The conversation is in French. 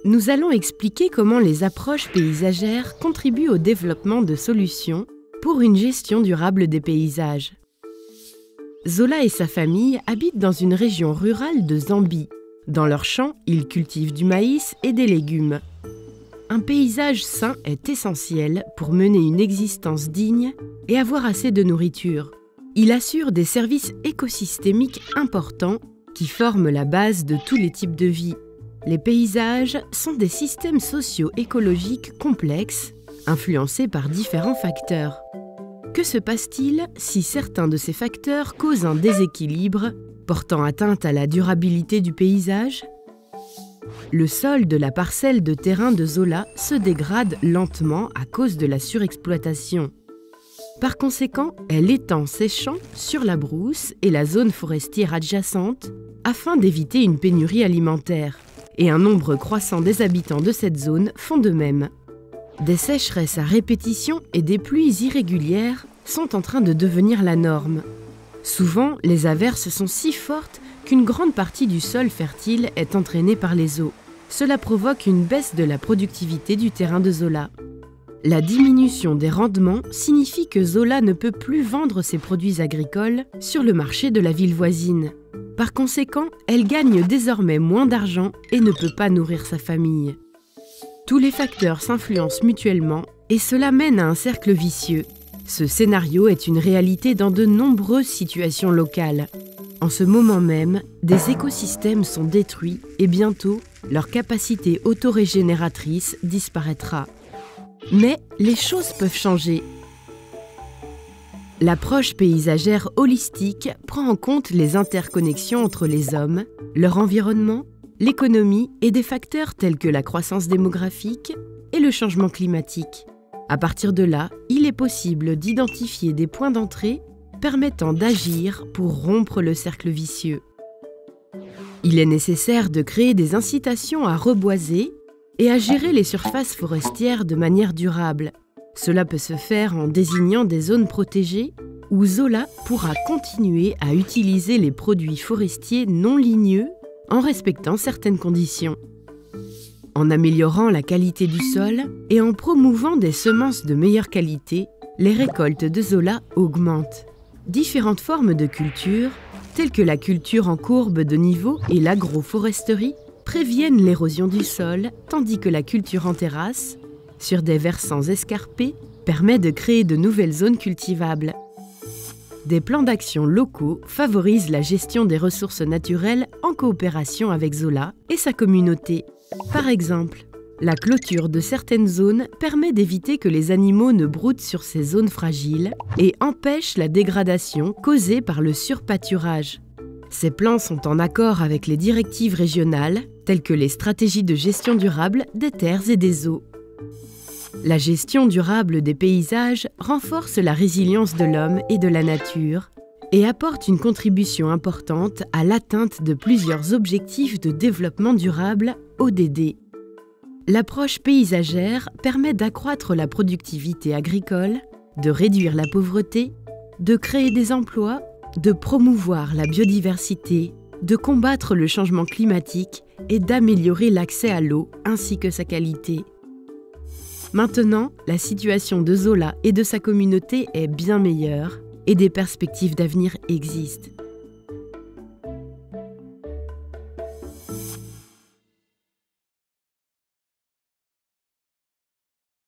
nous allons expliquer comment les approches paysagères contribuent au développement de solutions pour une gestion durable des paysages. Zola et sa famille habitent dans une région rurale de Zambie. Dans leurs champs, ils cultivent du maïs et des légumes. Un paysage sain est essentiel pour mener une existence digne et avoir assez de nourriture. Il assure des services écosystémiques importants qui forment la base de tous les types de vie. Les paysages sont des systèmes socio-écologiques complexes, influencés par différents facteurs. Que se passe-t-il si certains de ces facteurs causent un déséquilibre portant atteinte à la durabilité du paysage? Le sol de la parcelle de terrain de Zola se dégrade lentement à cause de la surexploitation. Par conséquent, elle étend ses champs sur la brousse et la zone forestière adjacente afin d'éviter une pénurie alimentaire. Et un nombre croissant des habitants de cette zone font de même. Des sécheresses à répétition et des pluies irrégulières sont en train de devenir la norme. Souvent, les averses sont si fortes qu'une grande partie du sol fertile est entraînée par les eaux. Cela provoque une baisse de la productivité du terrain de Zola. La diminution des rendements signifie que Zola ne peut plus vendre ses produits agricoles sur le marché de la ville voisine. Par conséquent, elle gagne désormais moins d'argent et ne peut pas nourrir sa famille. Tous les facteurs s'influencent mutuellement et cela mène à un cercle vicieux. Ce scénario est une réalité dans de nombreuses situations locales. En ce moment même, des écosystèmes sont détruits et bientôt, leur capacité autorégénératrice disparaîtra. Mais les choses peuvent changer. L'approche paysagère holistique prend en compte les interconnexions entre les hommes, leur environnement, l'économie et des facteurs tels que la croissance démographique et le changement climatique. À partir de là, il est possible d'identifier des points d'entrée permettant d'agir pour rompre le cercle vicieux. Il est nécessaire de créer des incitations à reboiser et à gérer les surfaces forestières de manière durable. Cela peut se faire en désignant des zones protégées où Zola pourra continuer à utiliser les produits forestiers non ligneux en respectant certaines conditions. En améliorant la qualité du sol et en promouvant des semences de meilleure qualité, les récoltes de Zola augmentent. Différentes formes de culture, telles que la culture en courbe de niveau et l'agroforesterie, préviennent l'érosion du sol, tandis que la culture en terrasse, sur des versants escarpés, permet de créer de nouvelles zones cultivables. Des plans d'action locaux favorisent la gestion des ressources naturelles en coopération avec Zola et sa communauté. Par exemple, la clôture de certaines zones permet d'éviter que les animaux ne broutent sur ces zones fragiles et empêche la dégradation causée par le surpâturage. Ces plans sont en accord avec les directives régionales, telles que les stratégies de gestion durable des terres et des eaux. La gestion durable des paysages renforce la résilience de l'homme et de la nature et apporte une contribution importante à l'atteinte de plusieurs objectifs de développement durable, ODD. L'approche paysagère permet d'accroître la productivité agricole, de réduire la pauvreté, de créer des emplois, de promouvoir la biodiversité, de combattre le changement climatique et d'améliorer l'accès à l'eau ainsi que sa qualité. Maintenant, la situation de Zola et de sa communauté est bien meilleure et des perspectives d'avenir existent.